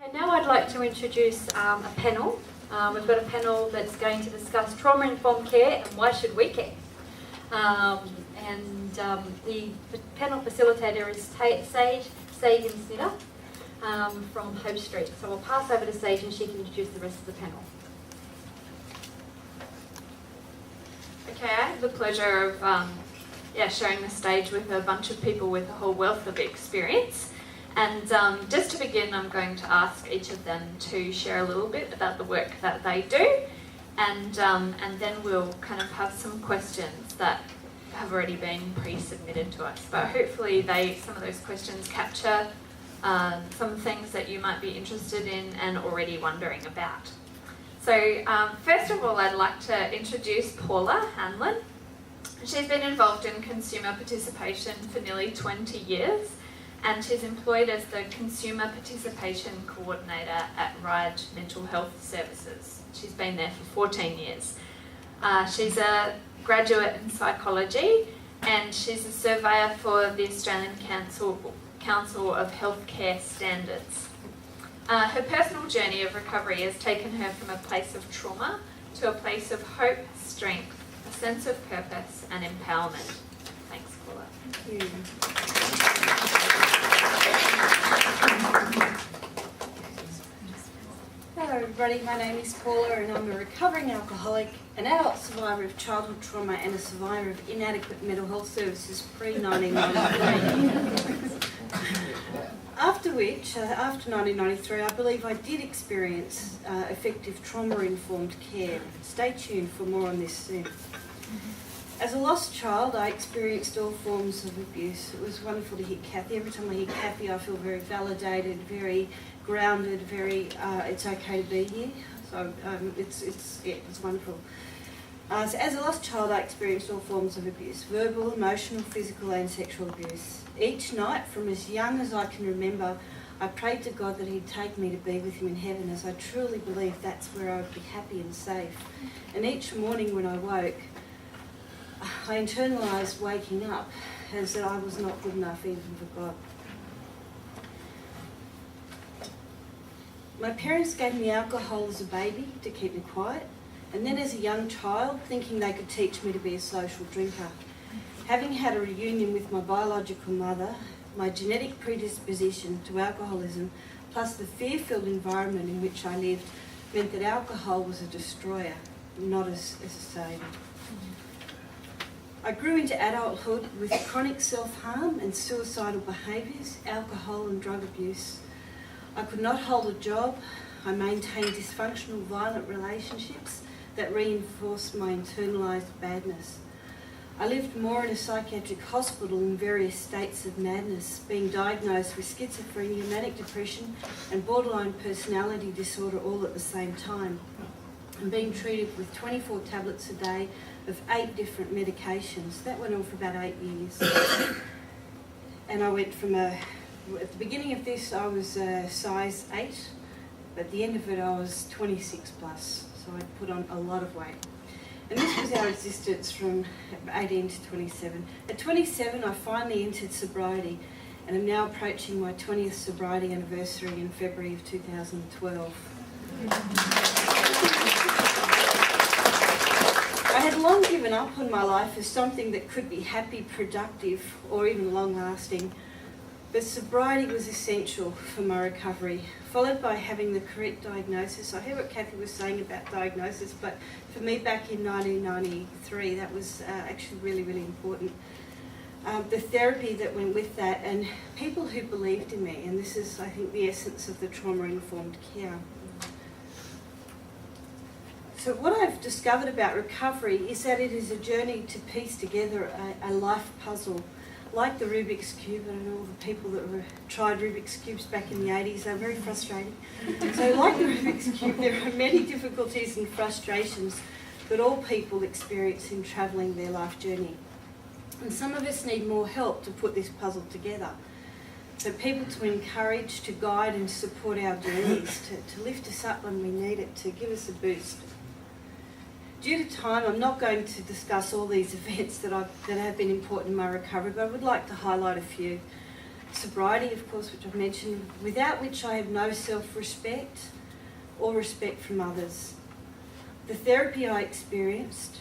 And now I'd like to introduce a panel. We've got a panel that's going to discuss trauma-informed care and why should we care. The panel facilitator is Sage Sagan-Snitter from Hope Street. So I'll pass over to Sage and she can introduce the rest of the panel. Okay, I have the pleasure of sharing the stage with a bunch of people with a whole wealth of experience. And just to begin, I'm going to ask each of them to share a little bit about the work that they do, and then we'll kind of have some questions that have already been pre-submitted to us. But hopefully some of those questions capture some things that you might be interested in and already wondering about. So first of all, I'd like to introduce Paula Hanlon. She's been involved in consumer participation for nearly 20 years. And she's employed as the Consumer Participation Coordinator at Ride Mental Health Services. She's been there for 14 years. She's a graduate in psychology and she's a surveyor for the Australian Council of Healthcare Standards. Her personal journey of recovery has taken her from a place of trauma to a place of hope, strength, a sense of purpose and empowerment. Thanks, Paula. Thank you. Hello everybody, my name is Paula and I'm a recovering alcoholic, an adult survivor of childhood trauma and a survivor of inadequate mental health services pre-1993. After 1993, I believe I did experience effective trauma-informed care. Stay tuned for more on this soon. As a lost child, I experienced all forms of abuse. It was wonderful to hear Kathy. Every time I hear Kathy, I feel very validated, very grounded, very, it's okay to be here. So it's wonderful. So as a lost child, I experienced all forms of abuse, verbal, emotional, physical and sexual abuse. Each night, from as young as I can remember, I prayed to God that He'd take me to be with Him in heaven, as I truly believed that's where I would be happy and safe. And each morning when I woke, I internalised waking up as that I was not good enough even for God. My parents gave me alcohol as a baby to keep me quiet, and then as a young child, thinking they could teach me to be a social drinker. Having had a reunion with my biological mother, my genetic predisposition to alcoholism, plus the fear-filled environment in which I lived, meant that alcohol was a destroyer, not as a saviour. I grew into adulthood with chronic self-harm and suicidal behaviours, alcohol and drug abuse. I could not hold a job. I maintained dysfunctional, violent relationships that reinforced my internalised badness. I lived more in a psychiatric hospital in various states of madness, being diagnosed with schizophrenia, manic depression and borderline personality disorder all at the same time, and being treated with 24 tablets a day of 8 different medications. That went on for about 8 years. And I went from at the beginning of this I was size 8, but at the end of it I was 26 plus, so I put on a lot of weight. And this was our existence from 18 to 27. At 27 I finally entered sobriety and am now approaching my 20th sobriety anniversary in February of 2012. I had long given up on my life as something that could be happy, productive, or even long-lasting, but sobriety was essential for my recovery, followed by having the correct diagnosis. I heard what Kathy was saying about diagnosis, but for me back in 1993, that was actually really, really important. The therapy that went with that and people who believed in me, and this is, I think, the essence of the trauma-informed care. So what I've discovered about recovery is that it is a journey to piece together a life puzzle, like the Rubik's Cube. I don't know all the people that tried Rubik's Cubes back in the 80s, they're very frustrating. So like the Rubik's Cube, there are many difficulties and frustrations that all people experience in travelling their life journey. And some of us need more help to put this puzzle together. So people to encourage, to guide and support our journeys, to lift us up when we need it, to give us a boost. Due to time, I'm not going to discuss all these events that have been important in my recovery, but I would like to highlight a few. sobriety, of course, which I've mentioned, without which I have no self-respect or respect from others. The therapy I experienced,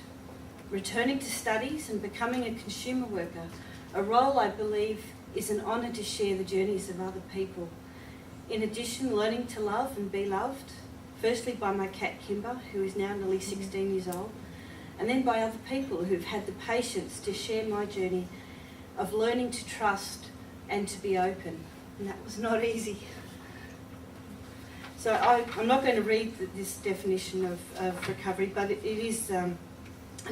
returning to studies and becoming a consumer worker, a role I believe is an honour to share the journeys of other people. In addition, learning to love and be loved, firstly by my cat Kimber, who is now nearly 16 years old, and then by other people who've had the patience to share my journey of learning to trust and to be open. And that was not easy. So I'm not going to read this definition of recovery, but it is a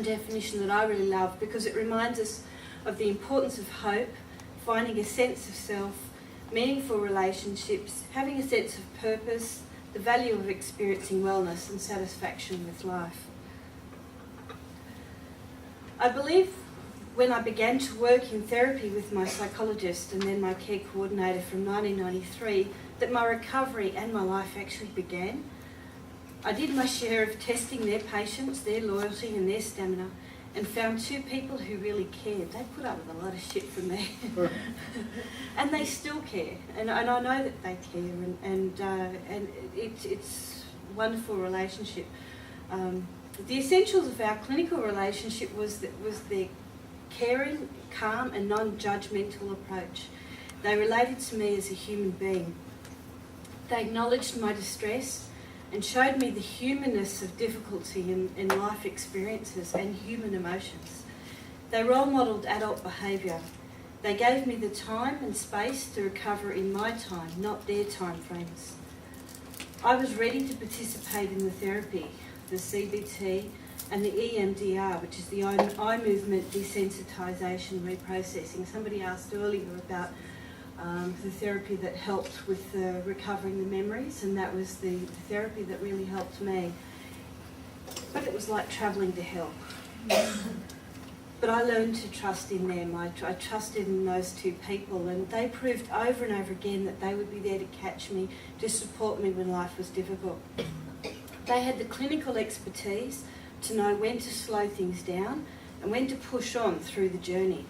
definition that I really love because it reminds us of the importance of hope, finding a sense of self, meaningful relationships, having a sense of purpose, the value of experiencing wellness and satisfaction with life. I believe when I began to work in therapy with my psychologist and then my care coordinator from 1993, that my recovery and my life actually began. I did my share of testing their patience, their loyalty and their stamina, and found two people who really cared. They put up with a lot of shit from me. And they still care, and I know that they care, and it's a wonderful relationship. The essentials of our clinical relationship was their caring, calm and non-judgmental approach. They related to me as a human being. They acknowledged my distress and showed me the humanness of difficulty in life experiences and human emotions. They role modelled adult behaviour. They gave me the time and space to recover in my time, not their time frames. I was ready to participate in the therapy, the CBT and the EMDR, which is the eye movement desensitisation reprocessing. Somebody asked earlier about the therapy that helped with recovering the memories, and that was the therapy that really helped me. But it was like travelling to hell. But I learned to trust in them. I trusted in those two people, and they proved over and over again that they would be there to catch me, to support me when life was difficult. They had the clinical expertise to know when to slow things down and when to push on through the journey.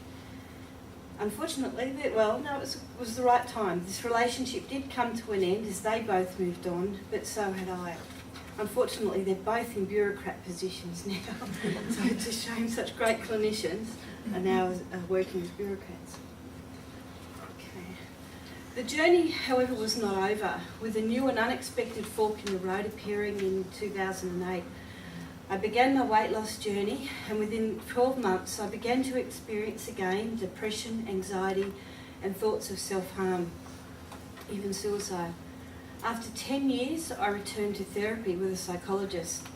Unfortunately, it was the right time. This relationship did come to an end as they both moved on, but so had I. Unfortunately, they're both in bureaucrat positions now, so it's a shame such great clinicians are now working as bureaucrats. Okay. The journey, however, was not over, with a new and unexpected fork in the road appearing in 2008. I began my weight loss journey, and within 12 months I began to experience again depression, anxiety and thoughts of self-harm, even suicide. After 10 years I returned to therapy with a psychologist.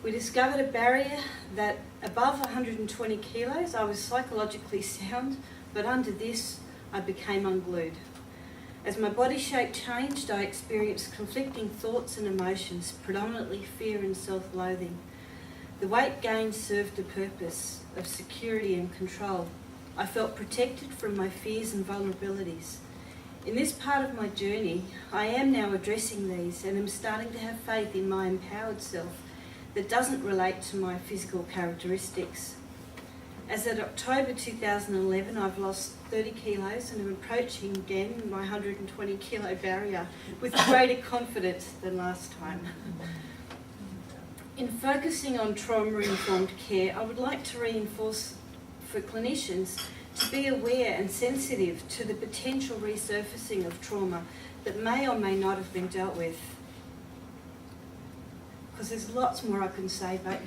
We discovered a barrier that above 120 kilos I was psychologically sound, but under this I became unglued. As my body shape changed, I experienced conflicting thoughts and emotions, predominantly fear and self-loathing. The weight gain served a purpose of security and control. I felt protected from my fears and vulnerabilities. In this part of my journey, I am now addressing these and am starting to have faith in my empowered self that doesn't relate to my physical characteristics. As of October 2011, I've lost 30 kilos and am approaching again my 120 kilo barrier with greater confidence than last time. In focusing on trauma-informed care, I would like to reinforce for clinicians to be aware and sensitive to the potential resurfacing of trauma that may or may not have been dealt with. Because there's lots more I can say, but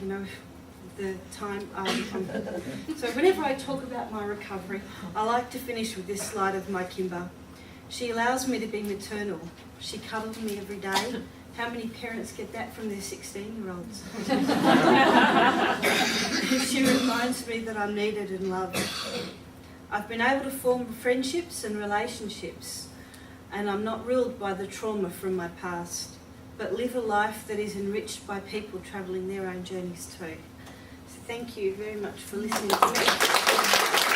the time So whenever I talk about my recovery, I like to finish with this slide of my Kimber. She allows me to be maternal. She cuddles me every day. How many parents get that from their 16-year-olds? She reminds me that I'm needed and loved. I've been able to form friendships and relationships, and I'm not ruled by the trauma from my past, but live a life that is enriched by people travelling their own journeys too. So thank you very much for listening to me.